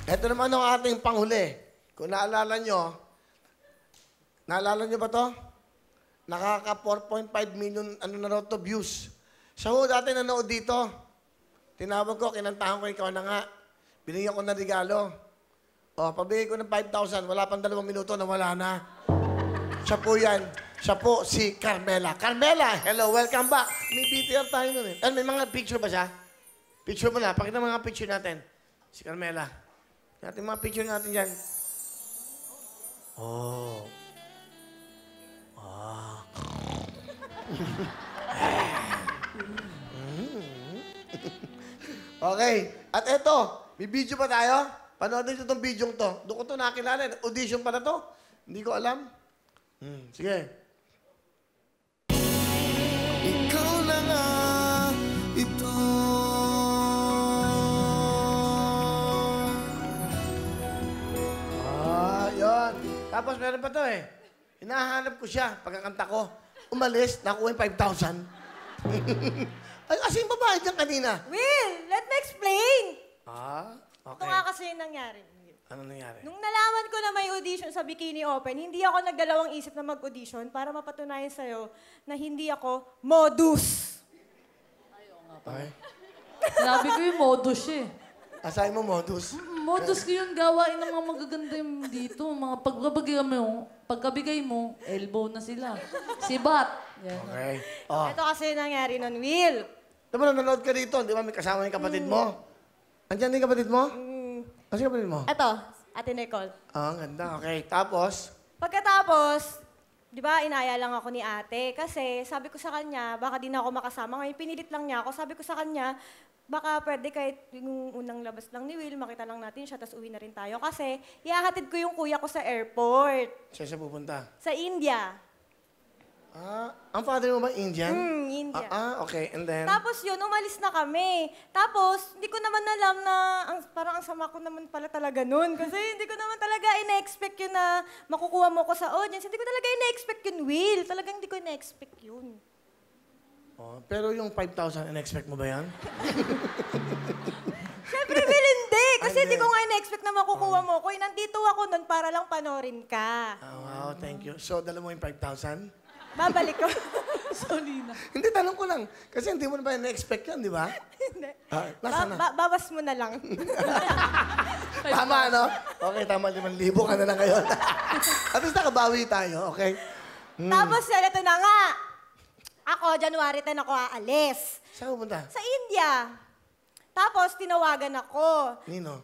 Ito naman ang ating panghuli. Kung naalala nyo ba to? Nakaka 4.5 million na raw to views. Siya ho dati nanood dito. Tinawag ko, kinantahan ko, ikaw na nga. Binigyan ko ng regalo. O, pabigay ko ng 5,000. Wala pang 2 minuto, nawala na. Siya po yan. Siya po si Carmela. Carmela, hello, welcome back. May BTR tayo nun eh. May mga picture ba siya? Picture mo na. Pakita mga picture natin. Si Carmela. Natin mga picture natin yan. Oh. Ah. Okay. At eto, may video pa tayo. Panoodin nyo itong video to. Doon ko ito nakilala. Audition pa na to. Hindi ko alam. Sige. Ikaw na nga ito. Yun. Tapos meron pa to eh. Hinahanap ko siya pagkakanta ko. Umalis, nakuha yung 5,000. Ay, kasi yung babae dyan kanina. Will, let me explain. Okay. Ito nga kasi yung nangyari. Ano nangyari? Nung nalaman ko na may audition sa Bikini Open, hindi ako nagdalawang isip na mag-audition para mapatunayan sa'yo na hindi ako modus. Okay. Sabi ko yung modus eh. Asahin mo modus. Modus ko yung gawain ng mga magaganda yung dito. Mga pagkabigay mo, elbow na sila. Sibat. Yan. Okay. Oh. Ito kasi yung nangyari nun, Will. Diba nanonood ka dito? Di ba may kasama yung kapatid mo? Andiyan yung kapatid mo? Ano yung kapatid mo? Ito, Ate Nicole. Ang ganda. Okay. Tapos? Pagkatapos, di ba, inaya lang ako ni ate. Kasi sabi ko sa kanya, baka di na ako makasama. Ngayon, pinilit lang niya ako. Sabi ko sa kanya, baka pwede kahit yung unang labas lang ni Will, makita lang natin siya, tapos uwi na rin tayo. Kasi, ihahatid ko yung kuya ko sa airport. Saan siya pupunta? Sa India. Ang father mo ba Indian? India. Okay. And then? Tapos yun, umalis na kami. Tapos, hindi ko naman alam na, parang ang sama ko naman pala talaga nun. Kasi hindi ko naman talaga ina-expect yun na makukuha mo ko sa audience. Hindi ko talaga ina-expect yun, Will. Talagang hindi ko ina-expect yun. Oh, pero yung 5,000, in-expect mo ba yan? Siyempre, Will, hindi. Kasi hindi ko nga ina-expect na makukuha mo ko. Nandito ako nun para lang panorin ka. Wow, thank you. So, dala mo yung 5,000? Babalik ko. Solina. Hindi, tanong ko lang. Kasi hindi mo na ba na-expect yan, di ba? Hindi. Nasaan na? Bawas mo na lang. Tama, no? Okay, tama. 5,000 ka na lang ngayon. At least nakabawi tayo, okay? Tapos yan, ito na nga. Ako, January 10 ako aalis. Saan pupunta? Sa India. Tapos, tinawagan ako. Nino?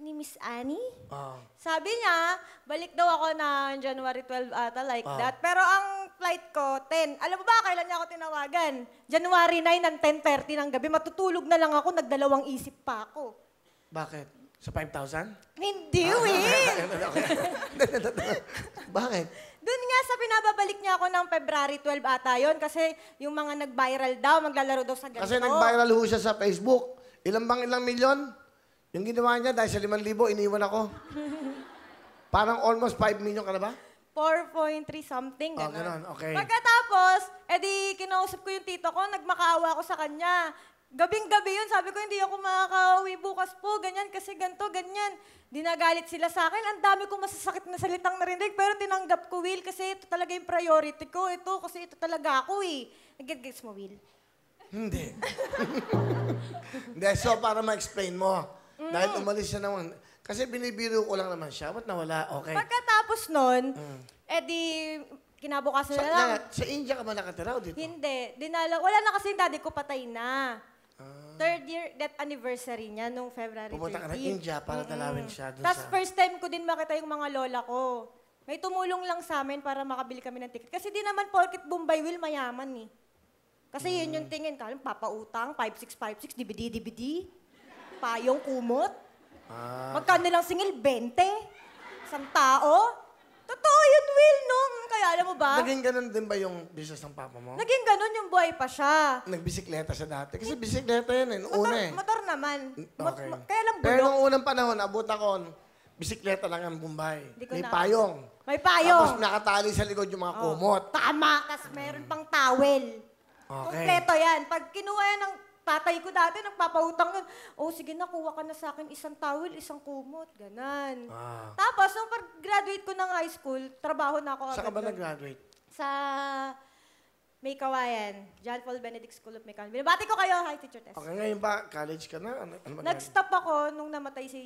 Ni Miss Annie. Oh. Sabi niya, balik daw ako na January 12 ata, like that. Pero ang flight ko, 10. Alam mo ba, kailan niya ako tinawagan? January 9 ng 10:30 ng gabi. Matutulog na lang ako, nagdalawang isip pa ako. Bakit? Sa 5,000? Hindi, Will! Bakit? Doon nga sa pinababalik niya ako ng February 12 ata yon kasi yung mga nag-viral daw, maglalaro daw sa ganito. Kasi nag-viral ho siya sa Facebook. Ilang milyon? Yung ginawa niya, dahil sa 5,000, iniwan ako. Parang almost 5 million ka na ba? 4.3 something, gano'n. Gano'n, okay. Pagkatapos, edi kinausap ko yung tito ko, nagmakaawa ako sa kanya. Gabing-gabi yun, sabi ko, hindi ako makakauwi bukas po, ganyan, kasi ganito, ganyan. Dinagalit sila sa akin, ang dami kong masasakit na salitang narinig, pero tinanggap ko, Will, kasi ito talaga yung priority ko. Ito, kasi ito talaga ako eh. Nag-gets mo, Will? Hindi. Hindi, so para ma-explain mo. Dahil umalis siya naman. Kasi binibiro ko lang naman siya. Ba't nawala? Okay. Pagkatapos nun, edi kinabukasan na lang. Sa India ka ba nakatira o dito? Hindi. Wala na kasi yung daddy ko, patay na. 3rd year death anniversary niya nung February 13. Pumunta ka ng India para talawin siya doon Tapos sa... first time ko din makita yung mga lola ko. May tumulong lang sa amin para makabili kami ng ticket. Kasi di naman porket Bombay Will mayaman eh. Kasi yun yung tingin. Kalang papautang, 5656, DVD. Payong kumot. Magkano lang singil? 20? Isang tao? Totoo yun, Will, no? Kaya alam mo ba? Naging ganun din ba yung business ng papa mo? Naging ganun yung buhay pa siya. Nagbisikleta siya dati. Kasi bisikleta yun eh. Noong una eh. Motor naman. Okay. Kaya lang Pero bulok. nung unang panahon, abot ako, bisikleta lang ang Bombay. Di ko May na- payong. May payong. Tapos nakatali sa likod yung mga kumot. Tama. Tapos meron pang towel. Okay. Kompleto yan. Pag kinuha yan ng tatay ko dati, nagpapautang yun. Oh, sige na, kuha ka na sa akin isang towel, isang kumot. Ganan. Ah. Tapos, nung pag-graduate ko ng high school, trabaho na ako Saan ka ba doon. nag-graduate? Sa May Kawayan, John Paul Benedict School of Mechanics. Binabati ko kayo, hi Teacher Tess. Okay, ngayon ba? College ka na? Ano ba Nag-stop ako nung namatay si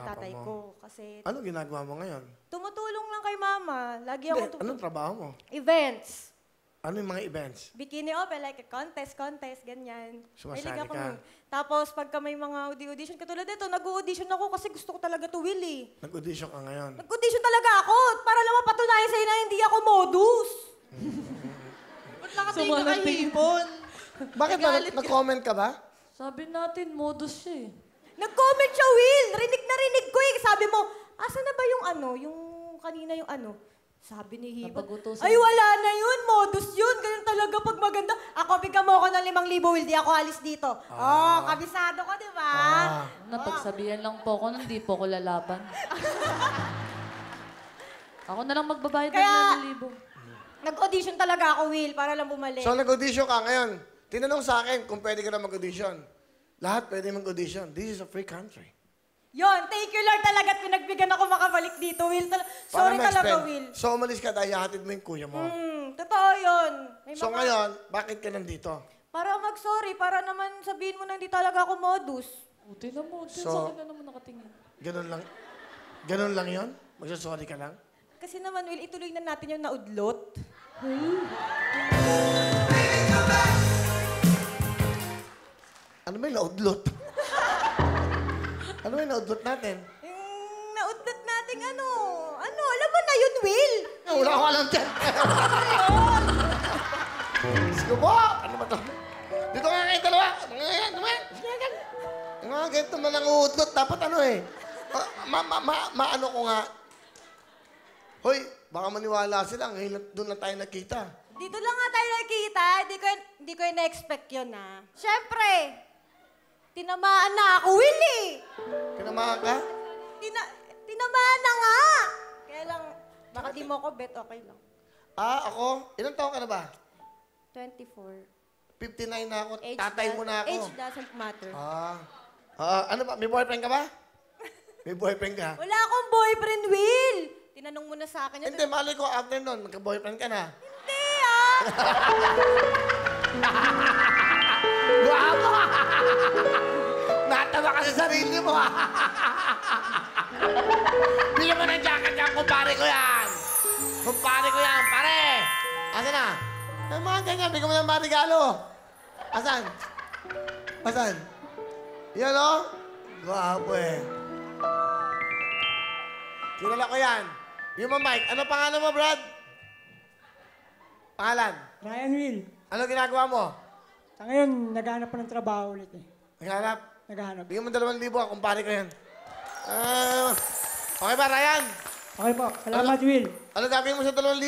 Papa tatay mo. ko. Kasi Ano ginagawa mo ngayon? tumutulong lang kay mama. Lagi Hindi, ako anong trabaho mo? Events. Ano yung mga events? Bikini open, like a contest, ganyan. Sumasali Mahilig ako ka? nun. Tapos, pagka may mga audition, katulad dito, nag-audition ako kasi gusto ko talaga to will eh. Nag-audition ka ngayon. Nag-audition talaga ako para lang mapatunayan sa'yo na hindi ako modus. Ba't nakatingin ka kay Hipon? Bakit ba? Nag-comment ka ba? Sabi natin, modus siya eh. Nag-comment siya, Will. Rinig na rinig ko eh. Sabi mo, asa na ba yung yung kanina yung Sabi ni Hipon, Napagutusan. ay wala na yun, modus yun. Ganun talaga pag maganda. Ako, bigyan mo ako ng 5,000, Will. Di ako alis dito. Oh, kabisado ko, di ba? Napagsabihan lang po ako, hindi po ako lalaban. Ako na lang magbabayad Kaya- ng 1,000. Nag-audition talaga ako, Will, para lang bumalik. So, nag-audition ka ngayon. Tinanong sa akin kung pwede ka na mag-audition. Lahat pwede mag-audition. This is a free country. Yon, thank you, Lord, talaga at pinagbigyan ako makabalik dito, Will. Sorry Para talaga, ma-expend. Will. So, umalis ka dahil hatid mo yung kuya mo. Totoo yun. May So, ngayon, bakit ka nandito? Para mag-sorry, para naman sabihin mo na hindi talaga ako modus. Buti na mo, So- sa akin na naman nakatingin. Ganun lang yon? Magsasorry ka lang? Kasi naman, Will, ituloy na natin yung naudlot. Ano ba yung naudlot? Ano ba yung naudlot natin? Yung naudlot nating alam mo na yun, Will? Wala ko alam dyan. Sige po! Ano ba to? Dito nga kayo dalawa. Yung mga ganito man ang uudlot. Dapat maano ko nga. Hoy, baka maniwala sila. Ngayon doon lang tayo nakita. Dito lang nga tayo nakikita. Hindi ko na-expect yun, ha? Siyempre, tinamaan na ako, Will, eh. Kinamahan ka? Tinamaan na nga. Kaya lang, baka di mo ako bet, okay lang. Ako? Ilang taon ka na ba? 24. 59 na ako. Tatay mo na ako. Age doesn't matter. Ano ba? May boyfriend ka ba? May boyfriend ka? Wala akong boyfriend, Will. Tinanong mo na sa akin yan. Hindi, malay ko after nun, magka-boyfriend ka na. Hindi, ah. Guwapo! Natawa ka sa sarili mo, Bigyan mo ng jacket yan, kumpare ko yan! Kumpare ko yan, pare! Asan na? Ay, mga ganyan, bigyan mo ng mga regalo. Asan? Asan? Yan, o? Guwapo eh. Kilala ko yan. Yung mga Mike, ano pangalan mo, Brad? Pangalan? Ryan Will, Ano ginagawa mo? sa ngayon, naghahanap pa ng trabaho ulit eh. Naghanap? Naghahanap. Bigyan mo 2,000, kumpare ko yan. Okay ba, Ryan? Okay po, salamat Will. Ano gagawin mo sa 2,000?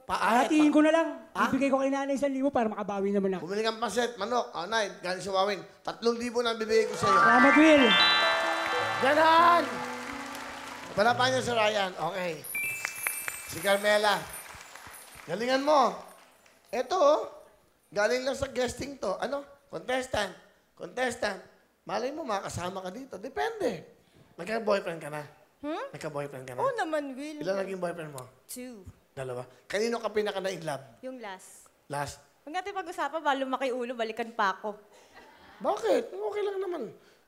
Hatiin ko na lang. Ibigay ko kay nanay 1,000 para makabawi naman ako. Bumili kang paset, manok, anay, galing sa Wawin. 3,000 na ang bibigay ko sa'yo. Salamat Will. Ganon! Palapan niyo si Ryan. Okay. Si Carmela. Galingan mo. Ito, galing lang sa guesting to. Ano? Contestant. Contestant. Malay mo, makasama ka dito. Depende. Nagka-boyfriend ka na? Nagka-boyfriend ka na? Oo naman, Will. Ilan naging boyfriend mo? 2. 2. Kanino ka pinaka na in love? Yung last. Last? Huwag natin pag-usapan, ba lumaki ulo, balikan pa ako. Bakit? Okay lang naman.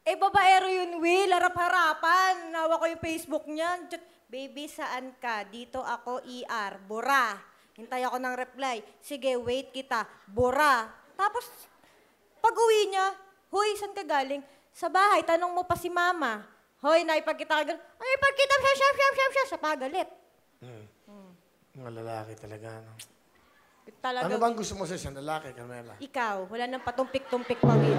Eh, babaero yun, Will. Harap-harapan. Nawa ko yung Facebook niyan. Baby, saan ka? Dito ako, ER. Bura. Hintay ako ng reply. Sige, wait kita. Bura. Tapos, pag-uwi niya, Hoy, saan ka galing? Sa bahay, tanong mo pa si mama. Hoy, naipagkita ka gano'n. Ay, ipagkita siya, sa pagalit. Mga lalaki talaga, no? Talaga. Ano bang gusto mo sa isang lalaki, Carmela? Ikaw, wala nang patumpik-tumpik pa, Will.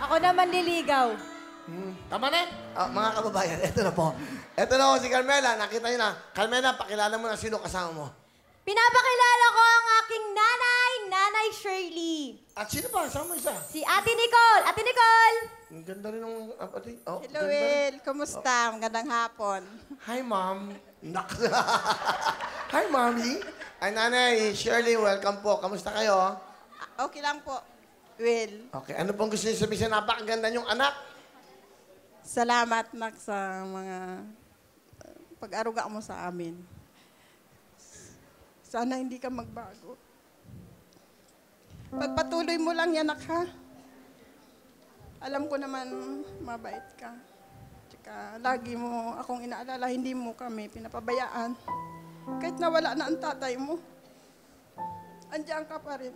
Ako naman liligaw. Tama na? Mga kababayan, eto na po. Eto na po si Carmela. Nakita niyo na. Carmela, pakilala mo na sino kasama mo. Pinapakilala ko ang aking nanay, Nanay Shirley. At sino pa? Saan mo isa? Si Ate Nicole. Ate Nicole! Ang ganda rin ng apatid. Oh, Hello, ganda rin. Will. Kumusta? Magandang hapon. Hi, Ma'am. Nak. Hi, Mommy. Ay, Nanay Shirley, welcome po. Kamusta kayo? Okay lang po, Will. Okay, ano pong gusto niyo sabihin sa napakaganda niyong anak? Salamat, Nak, sa mga pag-aruga mo sa amin. Sana hindi ka magbago. Pagpatuloy mo lang yan, Nak, ha? Alam ko naman, mabait ka. Tsaka, lagi mo akong inaalala, hindi mo kami pinapabayaan. Kahit nawala na ang tatay mo, andiyan ka pa rin.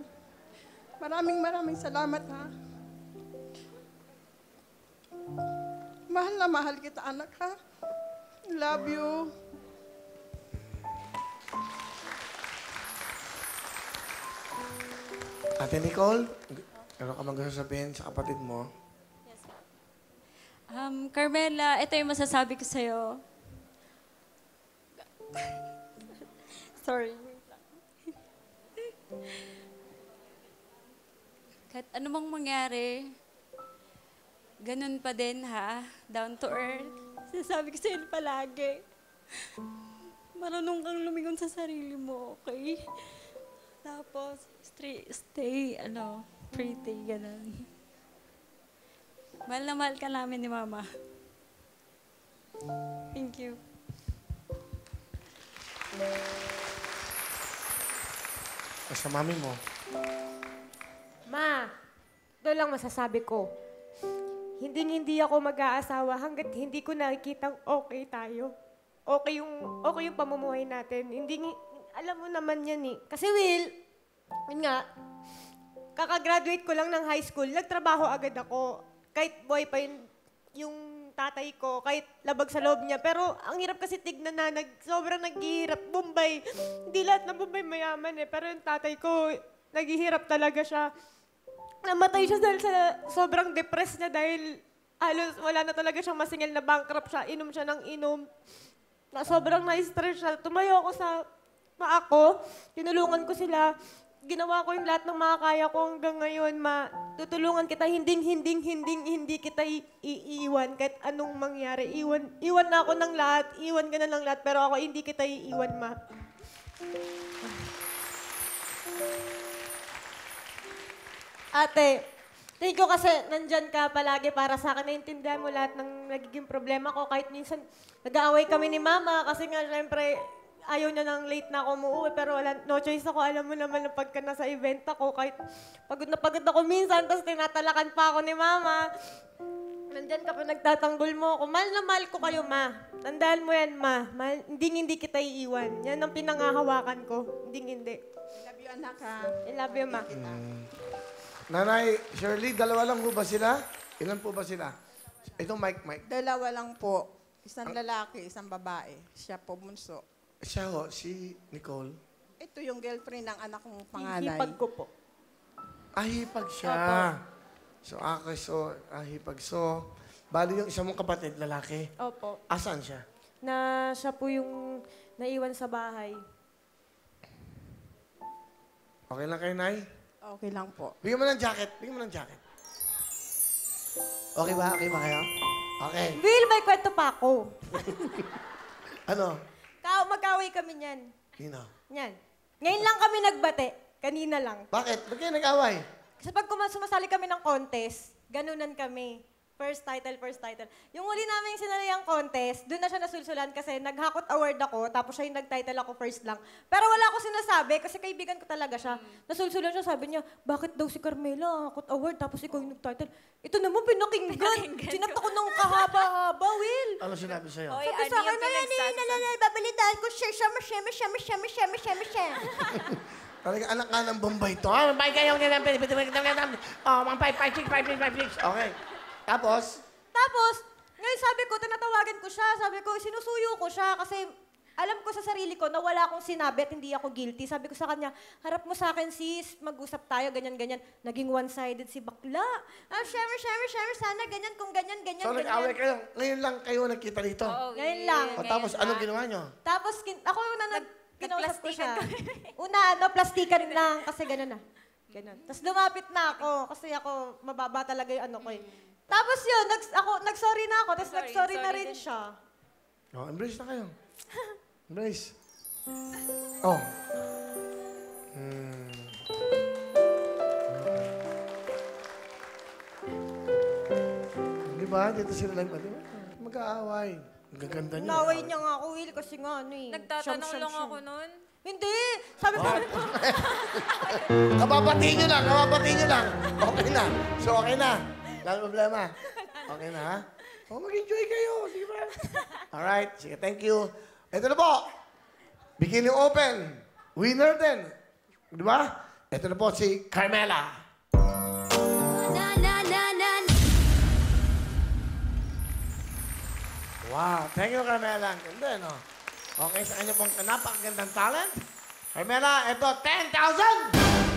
Maraming salamat, ha? Mahal na mahal kita, anak, ha? Love you. Ate Nicole, ano ka gusto sabihin sa kapatid mo? Carmela, ito yung masasabi ko sa'yo. Sorry. wait lang. Kahit anumang mangyari, ganun pa din ha, down to earth. Sinasabi ko sa'yo palagi. Marunong kang lumingon sa sarili mo, okay? Tapos, stay, pretty, ganun. Mahal na mahal ka namin ni Mama. Thank you. Sa mami mo? Ma, ito lang masasabi ko. Hindi ako mag-aasawa hanggat hindi ko nakikitang okay tayo. Okay yung pamumuhay natin. Alam mo naman yan eh. Kasi Will, yun nga, kakagraduate ko lang ng high school, nagtrabaho agad ako. Kahit boy pa yung tatay ko, kahit labag sa loob niya. Pero ang hirap kasi tignan na, sobrang naghihirap. Bombay, hindi lahat ng Bombay mayaman eh. Pero yung tatay ko, naghihirap talaga siya. Namatay siya dahil sa sobrang depressed niya dahil halos wala na talaga siyang masingil na bankrupt siya. Inom siya ng inom. Na sobrang na-stress siya. Tumayo ako sa paa ko. Tinulungan ko sila. Ginawa ko yung lahat ng makakaya ko hanggang ngayon, ma. Tutulungan kita, hindi kita iiwan kahit anong mangyari. Iwan na ako ng lahat. Iwan ka na ng lahat. Pero ako hindi kita iiwan, ma. Ate, thank you kasi nandyan ka palagi para sa akin. Naintindihan mo lahat ng nagiging problema ko. Kahit minsan nag-aaway kami ni Mama kasi nga syempre ayaw niya nang late na ako umuwi. Pero no choice ako. Alam mo naman na pagka nasa event ako, kahit pagod na pagod ako minsan, tapos tinatalakan pa ako ni Mama. Nandyan ka pa nagtatanggol mo ako. Mahal na mahal ko kayo, Ma. Tandaan mo yan, Ma. Hindi kita iiwan. Yan ang pinangahawakan ko. Hindi. Love you, anak, ha? I love you, Ma. Nanay Shirley, dalawa lang po ba sila? Ilan po ba sila? Ito, Mike. Dalawa lang po. Isang lalaki, isang babae. Siya po bunso. Siya ho, si Nicole. Ito yung girlfriend ng anak kong panganay. Hipag ko po. Ahipag siya. Ahipag. So, bali yung isa mong kapatid, lalaki. Opo. Asan siya? Na siya po yung naiwan sa bahay. Okay lang kayo, Nay? Okay lang po. Bigyan mo ng jacket. Okay ba? Okay ba kayo? Okay. Will, may kwento pa ako. Ano? Mag-away kami niyan. Nino? Yan. Ngayon lang kami nagbate. Kanina lang. Bakit? Ba't kayo nag-away? Kasi pag sumasali kami ng contest, ganunan kami. First title. Yung huli namin sinaliang contest, doon na siya nasulsulan kasi naghakot award ako, tapos siya yung nag-title ako first lang. Pero wala ako sinasabi kasi kaibigan ko talaga siya. Nasulsulan siya, sabi niya, bakit daw si Carmela hakot award tapos ikaw yung nag-title? Ito naman pinakinggan. Sinat ako ng kahaba-haba, Will. Ano sinabi sa'yo? Sabi sa akin, babalitaan ko, share. Talaga anak nga ng Bombay to. Ah, Bombay kayo. Mga 5, 6. Okay. Tapos, ngayon sabi ko, tinatawagan ko siya. Sabi ko, sinusuyo ko siya kasi alam ko sa sarili ko na wala akong sinabi at hindi ako guilty. Sabi ko sa kanya, harap mo sa akin sis, mag-usap tayo, ganyan. Naging one-sided si bakla. Share, sana ganyan, kung ganyan. so nag-away kayo. Ngayon lang kayo nagkita dito. Ngayon lang. O tapos, anong ginawa nyo? Tapos, ako na kinausap ko siya. Nagplastikan Una, plastikan lang, kasi gano'n na. Gano'n. Tapos lumapit na ako, kasi ako, mababa talaga yung ano ko eh. Tapos yun, nag-sorry na ako, tapos nag-sorry na rin siya. Oh, embrace na kayo. Embrace. Oh. Di ba? Dito sila lang. Di ba? Mag-aaway. Ang gaganda niya. Naway niya nga ako, Will, kasi nga ano eh. Nagtatanong lang ako nun. Hindi! Sabi ko, Kababatiin nyo lang, kababatiin nyo lang. Okay na. So, okay na. Wala problema. Okay na, ha? Oh, mag-enjoy kayo. Sige ba? Alright. Sige, thank you. Ito na po. Bikini Open. Winner din. Di ba? Ito na po si Carmela. Wow. Thank you, Carmela. Ang ganda, no? Okay, sa kanya pong napakagandang talent. Carmela, ito, 10,000!